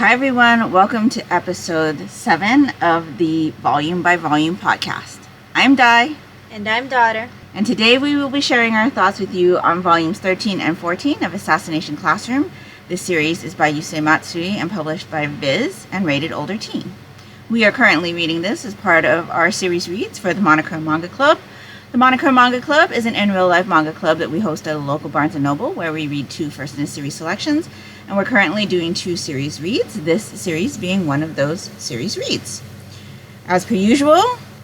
Hi everyone, welcome to episode 7 of the Volume by Volume podcast. I'm Dai. And I'm Daughter. And today we will be sharing our thoughts with you on volumes 13 and 14 of Assassination Classroom. This series is by Yusei Matsui and published by Viz and rated older teen. We are currently reading this as part of our series reads for the Monochrome Manga Club. The Monochrome Manga Club is an in-real-life manga club that we host at a local Barnes & Noble where we read 2 first-in-a-series selections, and we're currently doing 2 series reads, this series being one of those series reads. As per usual,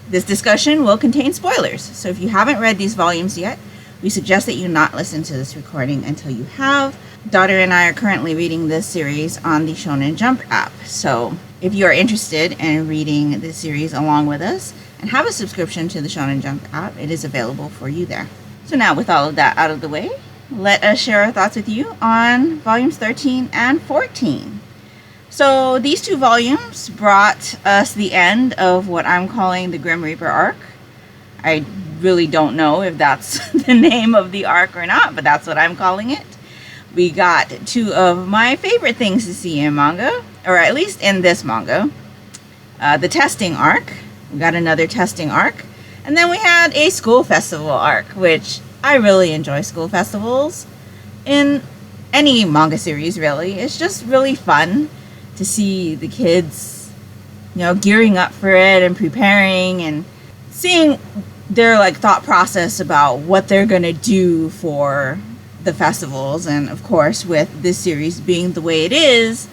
this discussion will contain spoilers, so if you haven't read these volumes yet, we suggest that you not listen to this recording until you have. Daughter and I are currently reading this series on the Shonen Jump app, so if you are interested in reading this series along with us and have a subscription to the Shonen Jump app, it is available for you there. So now with all of that out of the way, let us share our thoughts with you on volumes 13 and 14. So these 2 volumes brought us the end of what I'm calling the Grim Reaper arc. I really don't know if that's the name of the arc or not, but that's what I'm calling it. We got 2 of my favorite things to see in manga, or at least in this manga. The testing arc. We got another testing arc. And then we had a school festival arc, which I really enjoy school festivals in any manga series, really. It's just really fun to see the kids, gearing up for it and preparing and seeing their thought process about what they're going to do for the festivals. And of course, with this series being the way it is,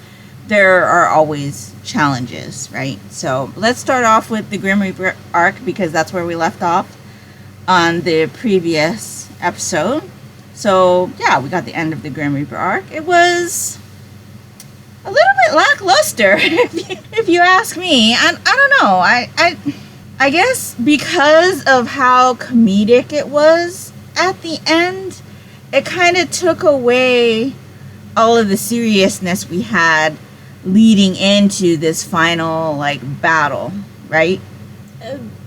there are always challenges, right? So let's start off with the Grim Reaper arc because that's where we left off on the previous episode. So yeah, we got the end of the Grim Reaper arc. It was a little bit lackluster, if you ask me. I don't know. I guess because of how comedic it was at the end, it kind of took away all of the seriousness we had leading into this final battle, right?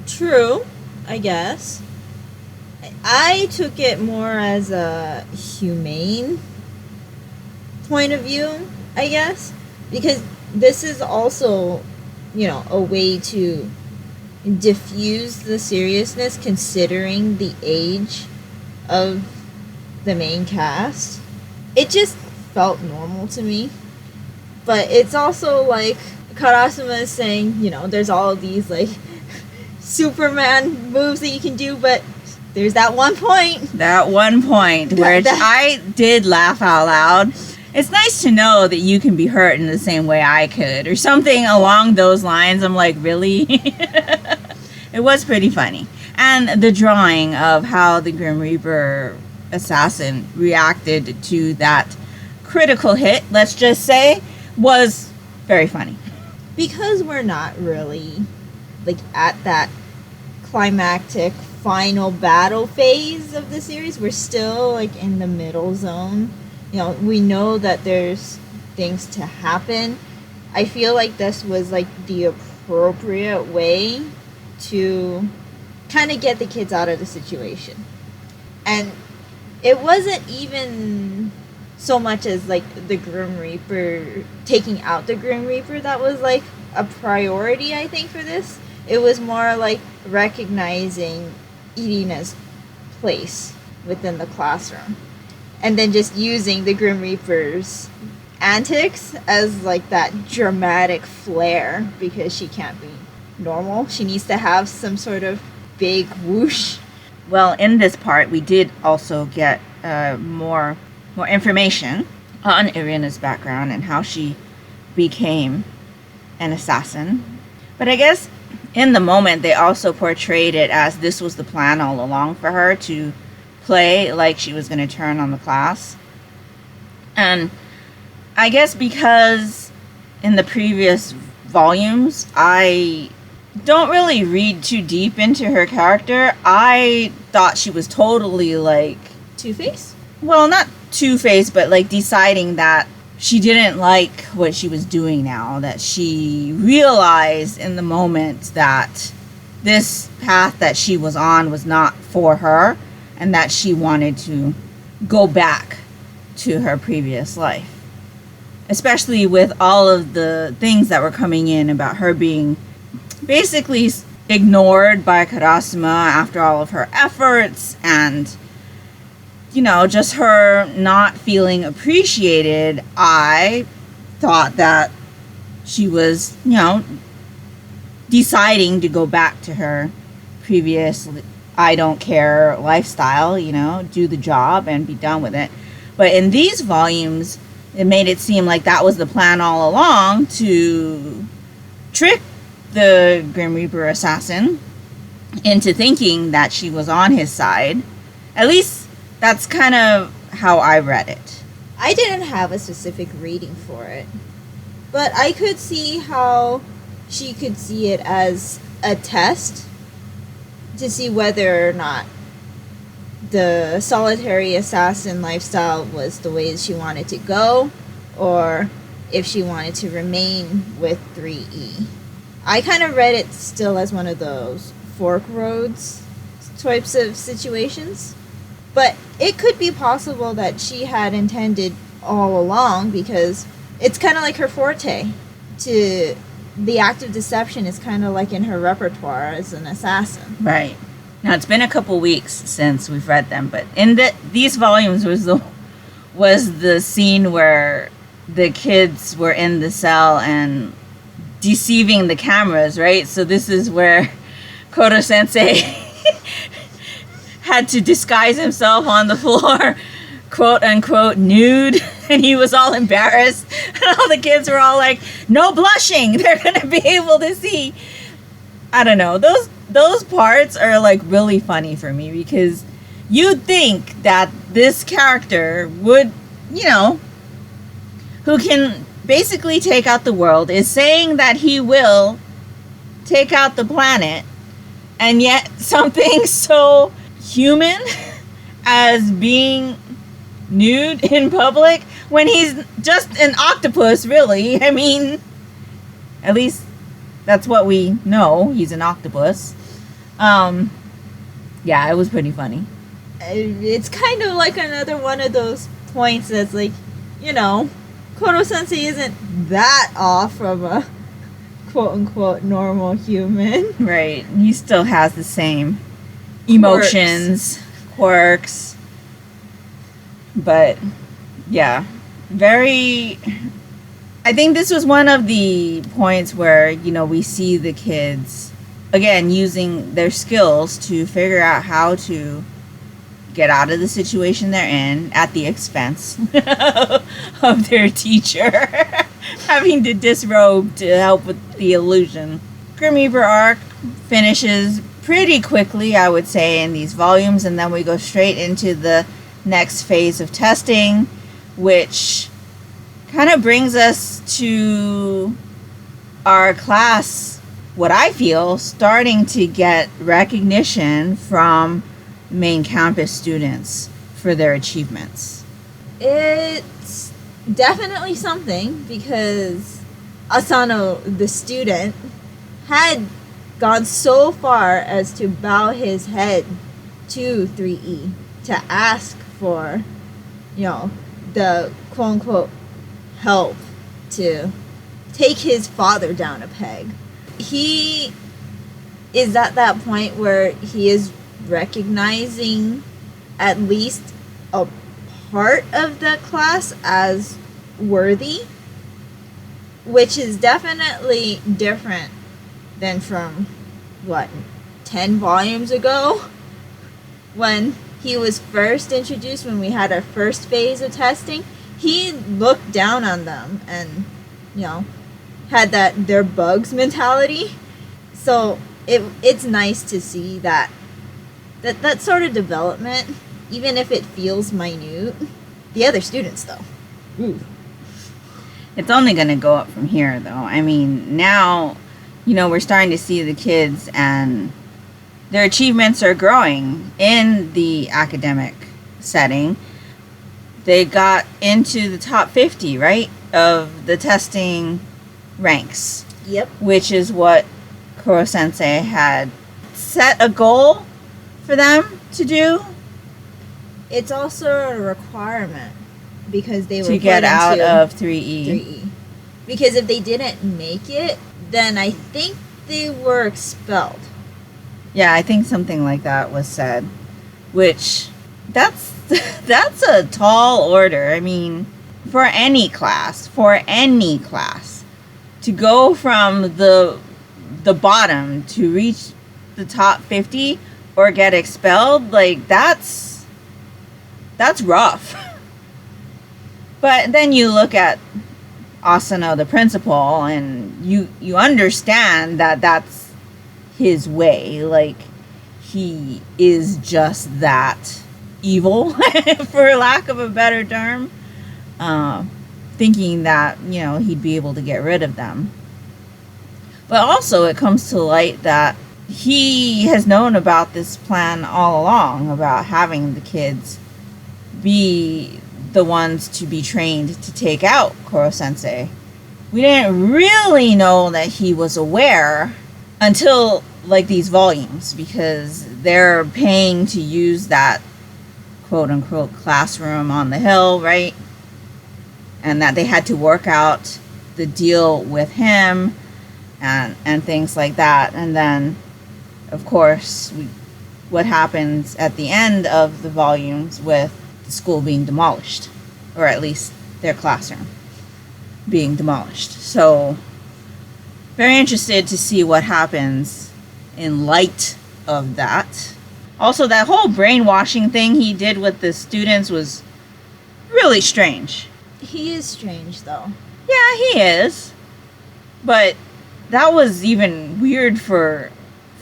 True, I guess. I took it more as a humane point of view, I guess, because this is also, a way to diffuse the seriousness considering the age of the main cast. It just felt normal to me. But it's also like Karasuma is saying, there's all of these Superman moves that you can do, but there's that one point. That one point where I did laugh out loud. It's nice to know that you can be hurt in the same way I could, or something along those lines. I'm like, really? It was pretty funny. And the drawing of how the Grim Reaper assassin reacted to that critical hit, let's just say, was very funny. Because we're not really at that climactic final battle phase of the series, we're still in the middle zone. We know that there's things to happen. I feel like this was the appropriate way to kind of get the kids out of the situation. And it wasn't even so much as the Grim Reaper, taking out the Grim Reaper, that was a priority, I think, for this. It was more recognizing Irina's place within the classroom, and then just using the Grim Reaper's antics as that dramatic flair, because she can't be normal. She needs to have some sort of big whoosh. Well, in this part, we did also get more information on Irina's background and how she became an assassin. But I guess in the moment, they also portrayed it as this was the plan all along for her to play like she was going to turn on the class. And I guess because in the previous volumes, I don't really read too deep into her character. I thought she was totally Two-Face? Well, not Two-Face, but deciding that she didn't like what she was doing now, that she realized in the moment that this path that she was on was not for her, and that she wanted to go back to her previous life. especially with all of the things that were coming in about her being basically ignored by Karasuma after all of her efforts, and just her not feeling appreciated. I thought that she was deciding to go back to her previous I don't care lifestyle, do the job and be done with it. But in these volumes, it made it seem like that was the plan all along, to trick the Grim Reaper assassin into thinking that she was on his side. At least that's kind of how I read it. I didn't have a specific reading for it, but I could see how she could see it as a test to see whether or not the solitary assassin lifestyle was the way she wanted to go, or if she wanted to remain with 3E. I kind of read it still as one of those fork roads types of situations, but it could be possible that she had intended all along, because it's kind of like her forte. The act of deception is kind of like in her repertoire as an assassin. Right. Now, it's been a couple weeks since we've read them, but in these volumes was the scene where the kids were in the cell and deceiving the cameras, right? So this is where Koto Sensei had to disguise himself on the floor, quote unquote nude, and he was all embarrassed, and all the kids were all like, no blushing, they're gonna be able to see. I don't know, those parts are like really funny for me, because you'd think that this character would, who can basically take out the world, is saying that he will take out the planet, and yet something so human as being nude in public when he's just an octopus, really. I mean, at least that's what we know. He's an octopus. Yeah, it was pretty funny. It's kind of like another one of those points that's like, Koto Sensei isn't that off from a quote-unquote normal human. Right. He still has the same emotions, quirks. But, yeah. I think this was one of the points where, we see the kids, again, using their skills to figure out how to get out of the situation they're in at the expense of their teacher having to disrobe to help with the illusion. Grim Reaper arc finishes pretty quickly, I would say, in these volumes, and then we go straight into the next phase of testing, which kind of brings us to our class, what I feel, starting to get recognition from main campus students for their achievements. It's definitely something, because Asano, the student, had gone so far as to bow his head to 3E to ask for, the quote-unquote help to take his father down a peg. He is at that point where he is recognizing at least a part of the class as worthy, which is definitely different than from 10 volumes ago, when he was first introduced, when we had our first phase of testing. He looked down on them and had that they're bugs mentality. So it's nice to see that sort of development, even if it feels minute. The other students, though, ooh. It's only going to go up from here, though. I mean, now, we're starting to see the kids, and their achievements are growing in the academic setting. They got into the top 50, right, of the testing ranks. Yep. Which is what Kuro Sensei had set a goal for them to do. It's also a requirement because they were to get put out into of 3E. 3E. Because if they didn't make it, then I think they were expelled. Yeah, I think something like that was said. Which, that's a tall order. I mean, for any class, to go from the bottom to reach the top 50 or get expelled, like, that's rough. But then you look at Asano, the principal, and you understand that that's his way. Like, he is just that evil, for lack of a better term, thinking that, you know, he'd be able to get rid of them. But also it comes to light that he has known about this plan all along, about having the kids be the ones to be trained to take out Koro-sensei. We didn't really know that he was aware until, like, these volumes, because they're paying to use that quote-unquote classroom on the hill, right? And that they had to work out the deal with him and things like that. And then, of course, what happens at the end of the volumes with the school being demolished, or at least their classroom being demolished. So, very interested to see what happens in light of that. Also, that whole brainwashing thing he did with the students was really strange. He is strange, though. Yeah, he is. But that was even weird for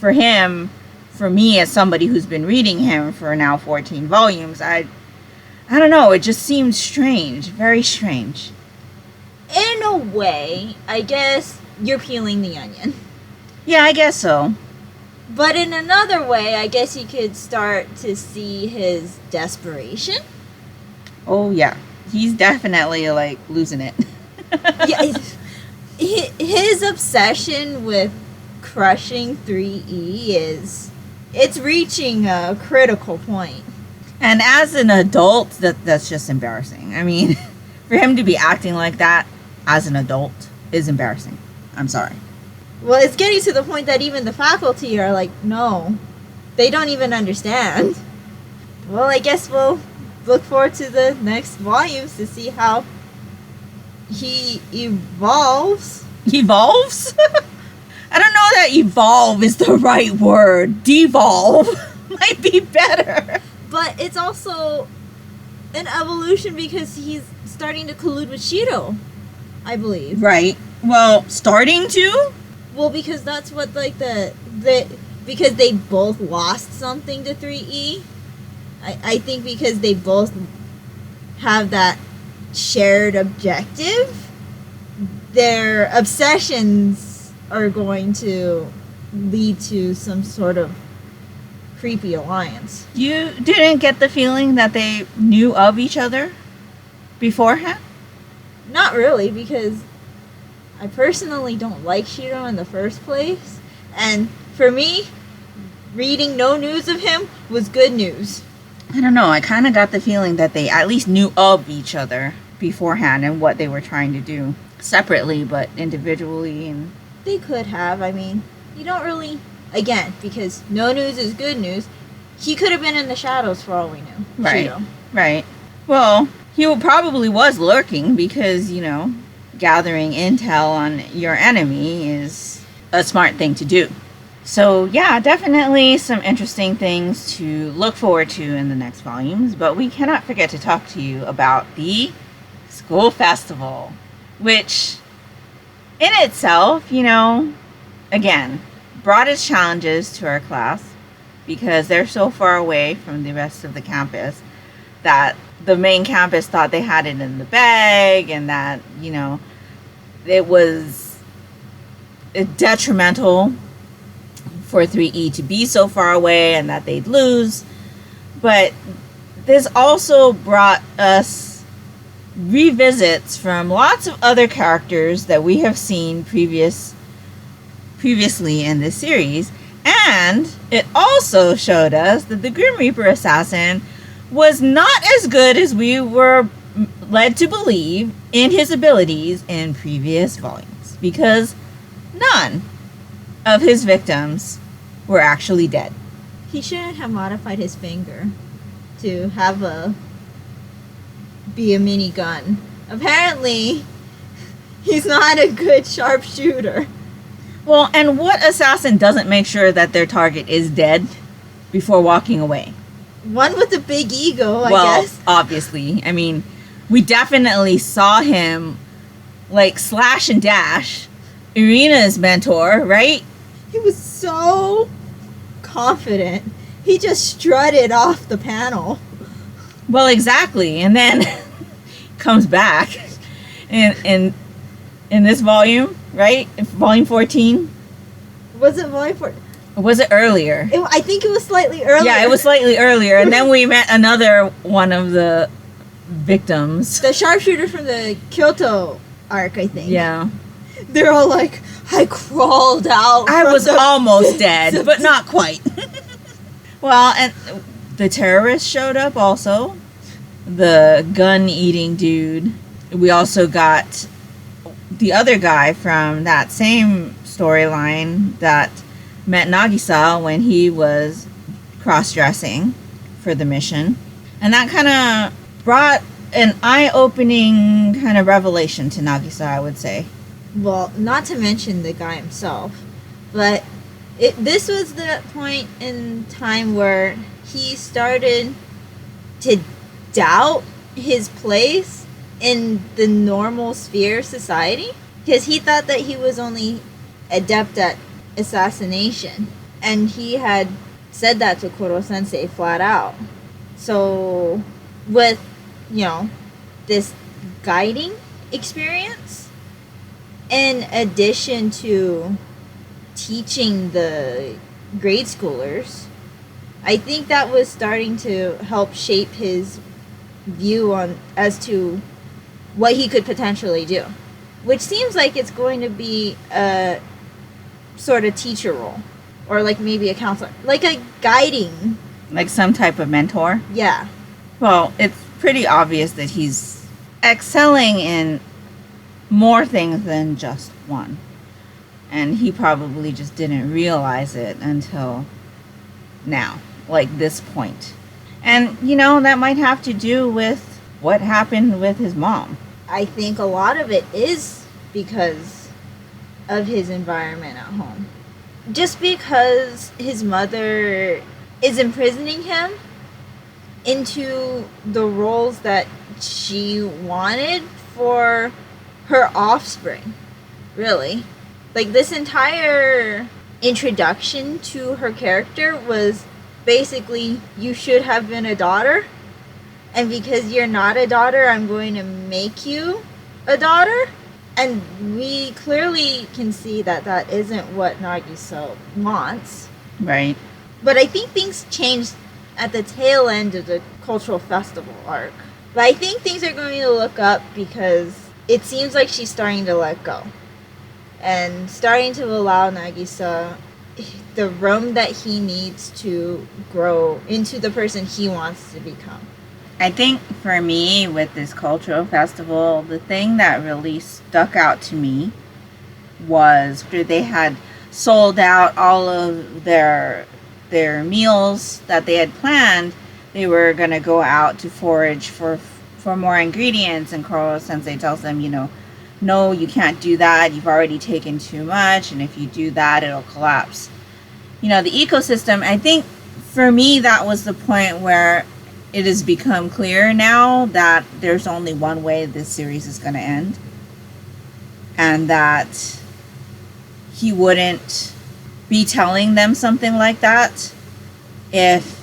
him, for me as somebody who's been reading him for now 14 volumes. I don't know, it just seemed strange, very strange. In a way, I guess you're peeling the onion. Yeah, I guess so. But in another way, I guess you could start to see his desperation. Oh, yeah. He's definitely, like, losing it. Yeah, his obsession with crushing 3E it's reaching a critical point. And as an adult, that's just embarrassing. I mean, for him to be acting like that as an adult is embarrassing. I'm sorry. Well, it's getting to the point that even the faculty are like, no, they don't even understand. Well, I guess we'll look forward to the next volumes to see how he evolves. Evolves? I don't know that evolve is the right word. Devolve might be better. But it's also an evolution because he's starting to collude with Shiro, I believe. Right. Well, starting to? Well, because that's what, like, because they both lost something to 3E. I think because they both have that shared objective, their obsessions are going to lead to some sort of creepy alliance. You didn't get the feeling that they knew of each other beforehand? Not really, because I personally don't like Shiro in the first place. And for me, reading no news of him was good news. I don't know. I kind of got the feeling that they at least knew of each other beforehand and what they were trying to do. Separately, but individually. And they could have. I mean, you don't really... Again, because no news is good news, he could have been in the shadows for all we knew. Right. Shiro. Right. Well, he probably was lurking because, you know, gathering intel on your enemy is a smart thing to do. So, yeah, definitely some interesting things to look forward to in the next volumes, but we cannot forget to talk to you about the school festival, which in itself, you know, again, brought its challenges to our class because they're so far away from the rest of the campus that the main campus thought they had it in the bag, and that, you know, it was detrimental for 3E to be so far away and that they'd lose. But this also brought us revisits from lots of other characters that we have seen previously in this series, and it also showed us that the Grim Reaper assassin was not as good as we were led to believe in his abilities in previous volumes, because none of his victims were actually dead. He shouldn't have modified his finger to be a mini gun. Apparently, he's not a good sharpshooter. Well, and what assassin doesn't make sure that their target is dead before walking away? One with a big ego, I Well, guess. obviously. I mean, we definitely saw him, like, slash and dash Irina's mentor, right? He was so confident. He just strutted off the panel. Well, exactly. And then comes back in this volume, right? Volume 14. Was it volume 4? Or was it earlier? I think it was slightly earlier. Yeah, it was slightly earlier. And then we met another one of the victims. The sharpshooter from the Kyoto arc, I think. Yeah. They're all like, I crawled out. I from was the- almost dead, but not quite. Well, and the terrorists showed up also. The gun-eating dude. We also got the other guy from that same storyline that met Nagisa when he was cross-dressing for the mission. And that kind of brought an eye-opening kind of revelation to Nagisa, I would say. Well, not to mention the guy himself, but this was the point in time where he started to doubt his place in the normal sphere of society, because he thought that he was only adept at assassination, and he had said that to Koro Sensei flat out. So with this guiding experience, in addition to teaching the grade schoolers, I think that was starting to help shape his view on as to what he could potentially do, which seems like it's going to be a sort of teacher role, or like maybe a counselor, like a guiding, Like some type of mentor. yeah. Well, it's pretty obvious that he's excelling in more things than just one. And he probably just didn't realize it until now, like this point. And, that might have to do with what happened with his mom. I think a lot of it is because of his environment at home. Just because his mother is imprisoning him into the roles that she wanted for her offspring, really. Like, this entire introduction to her character was basically, you should have been a daughter, and because you're not a daughter, I'm going to make you a daughter. And we clearly can see that that isn't what Nagisa wants. Right. But I think things changed at the tail end of the cultural festival arc. But I think things are going to look up, because it seems like she's starting to let go. And starting to allow Nagisa the room that he needs to grow into the person he wants to become. I think for me, with this cultural festival, the thing that really stuck out to me was after they had sold out all of their meals that they had planned, they were going to go out to forage for more ingredients, and Koro Sensei tells them, no, you can't do that, you've already taken too much, and if you do that, it'll collapse. The ecosystem, I think for me, that was the point where it has become clear now that there's only one way this series is going to end, and that he wouldn't be telling them something like that if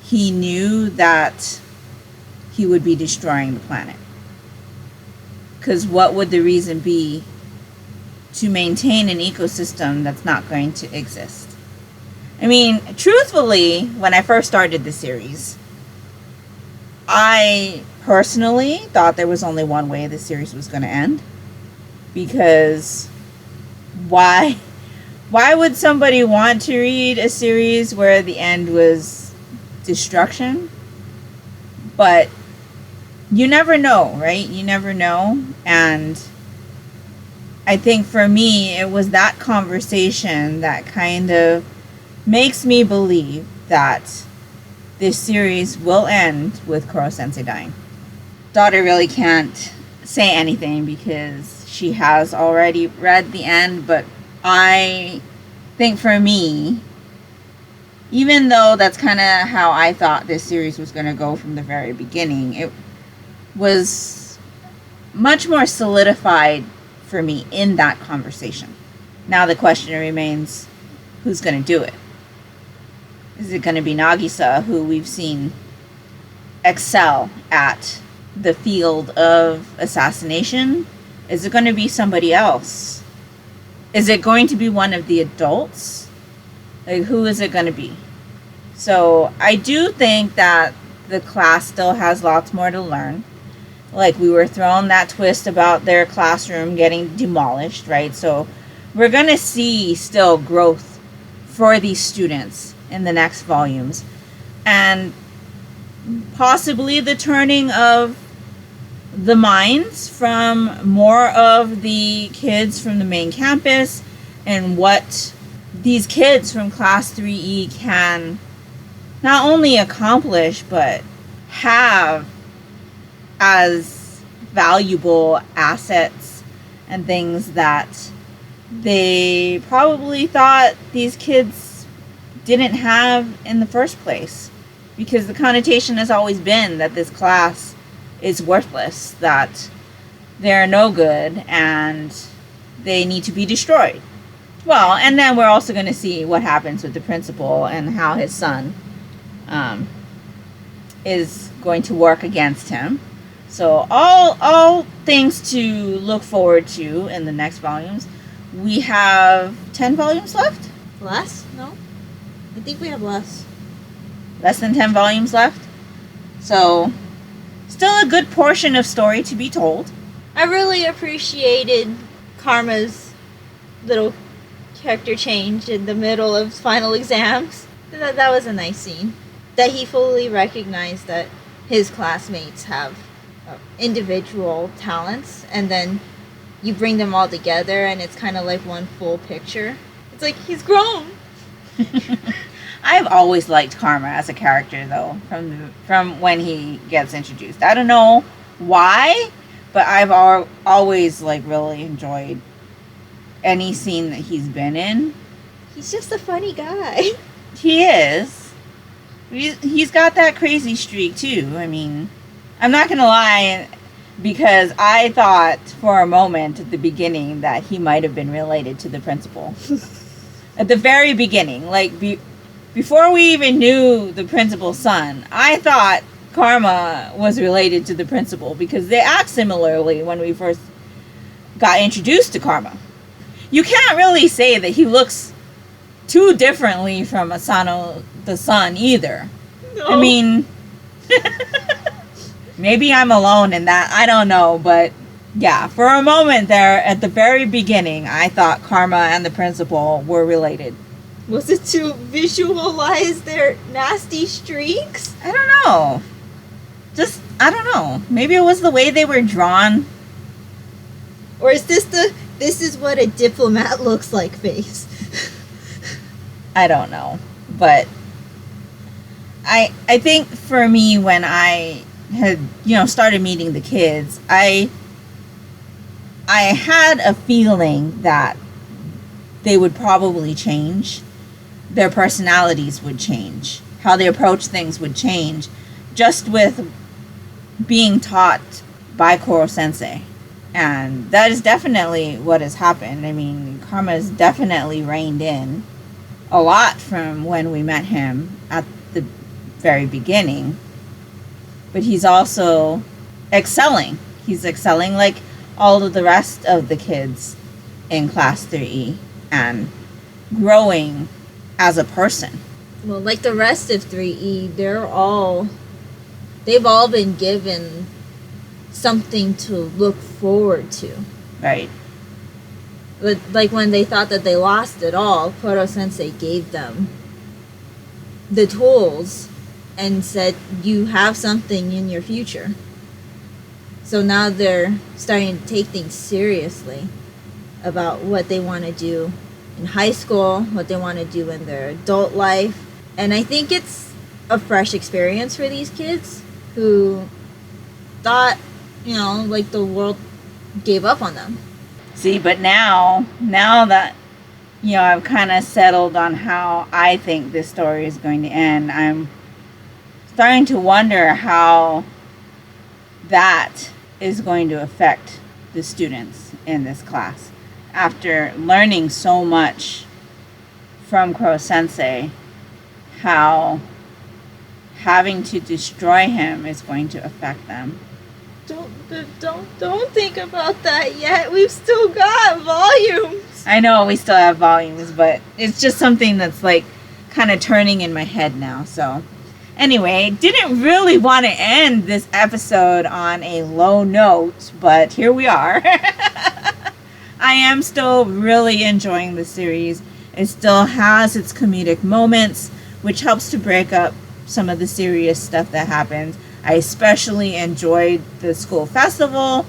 he knew that he would be destroying the planet. Because what would the reason be to maintain an ecosystem that's not going to exist? I mean, truthfully, when I first started the series, I personally thought there was only one way the series was going to end. Because why would somebody want to read a series where the end was destruction? But you never know, right? You never know. And I think for me, it was that conversation that kind of makes me believe that this series will end with Koro Sensei dying. Daughter really can't say anything because she has already read the end, but I think for me, even though that's kind of how I thought this series was going to go from the very beginning, it was much more solidified for me in that conversation. Now the question remains, who's going to do it? Is it going to be Nagisa, who we've seen excel at the field of assassination? Is it going to be somebody else? Is it going to be one of the adults? Like, who is it going to be? So I do think that the class still has lots more to learn. Like, we were thrown that twist about their classroom getting demolished, right? So we're going to see still growth for these students in the next volumes. And possibly the turning of the minds from more of the kids from the main campus and what these kids from Class 3E can not only accomplish, but have as valuable assets and things that they probably thought these kids didn't have in the first place. Because the connotation has always been that this class is worthless, that they're no good, and they need to be destroyed. Well, and then we're also going to see what happens with the principal and how his son is going to work against him. So all things to look forward to in the next volumes. We have 10 volumes left? Less? No? I think we have less. Less than 10 volumes left? So, still a good portion of story to be told. I really appreciated Karma's little character change in the middle of final exams. That was a nice scene. That he fully recognized that his classmates have individual talents, and then you bring them all together and it's kind of like one full picture. It's like he's grown. I've always liked Karma as a character, though, from when he gets introduced. I don't know why, but I've always really enjoyed any scene that he's been in. He's just a funny guy. He is. He's got that crazy streak, too. I mean, I'm not going to lie, because I thought for a moment at the beginning that he might have been related to the principal. At the very beginning, before we even knew the principal's son, I thought Karma was related to the principal because they act similarly when we first got introduced to Karma. You can't really say that he looks too differently from Asano the son either. No. I mean, maybe I'm alone in that. I don't know, but yeah, for a moment there at the very beginning, I thought Karma and the principal were related. Was it to visualize their nasty streaks? I don't know. I don't know. Maybe it was the way they were drawn. Or is this is what a diplomat looks like face? I don't know. But I think for me, when I had, started meeting the kids, I had a feeling that they would probably change. Their personalities would change. How they approach things would change. Just with being taught by Koro Sensei. And that is definitely what has happened. I mean, Karma has definitely reined in a lot from when we met him at the very beginning. But he's also excelling. He's excelling like all of the rest of the kids in Class 3E and growing as a person. Well, like the rest of 3E, they've all been given something to look forward to. Right. But like when they thought that they lost it all, Koro Sensei gave them the tools and said, you have something in your future. So now they're starting to take things seriously about what they want to do in high school, what they want to do in their adult life. And I think it's a fresh experience for these kids who thought, like the world gave up on them. See, but now that, I've kind of settled on how I think this story is going to end, I'm starting to wonder how that is going to affect the students in this class. After learning so much from Crow Sensei, how having to destroy him is going to affect them. Don't think about that yet. We've still got volumes. I know we still have volumes, but it's just something that's like kind of turning in my head now. So anyway, didn't really want to end this episode on a low note, but here we are. I am still really enjoying the series. It still has its comedic moments, which helps to break up some of the serious stuff that happens. I especially enjoyed the school festival.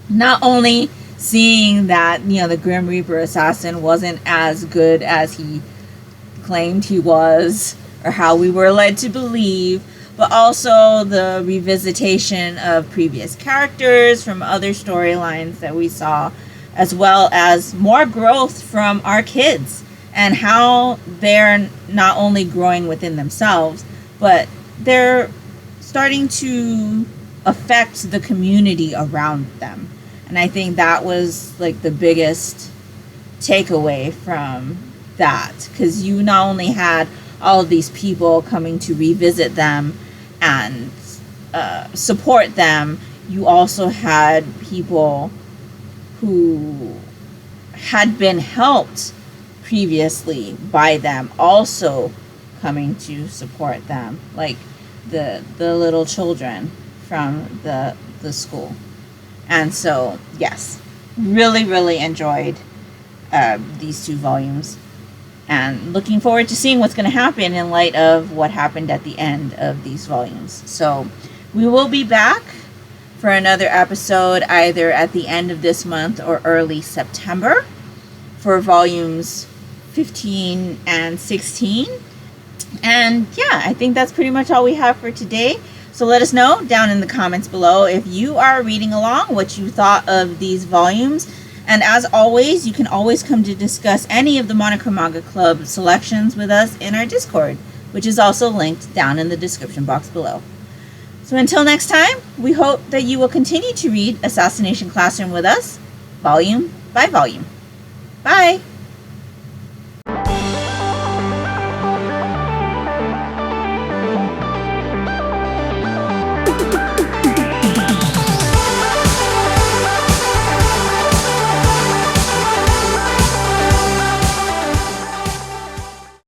Not only seeing that, the Grim Reaper assassin wasn't as good as he claimed he was, or how we were led to believe, but also the revisitation of previous characters from other storylines that we saw, as well as more growth from our kids and how they're not only growing within themselves, but they're starting to affect the community around them. And I think that was like the biggest takeaway from that, because you not only had all of these people coming to revisit them and support them, you also had people who had been helped previously by them also coming to support them, like the little children from the school. And so, yes, really enjoyed these two volumes, and looking forward to seeing what's going to happen in light of what happened at the end of these volumes. So we will be back for another episode either at the end of this month or early September for volumes 15 and 16. And yeah, I think that's pretty much all we have for today. So let us know down in the comments below if you are reading along, what you thought of these volumes. And as always, you can always come to discuss any of the Monochrome Manga Club selections with us in our Discord, which is also linked down in the description box below. So until next time, we hope that you will continue to read Assassination Classroom with us, volume by volume. Bye!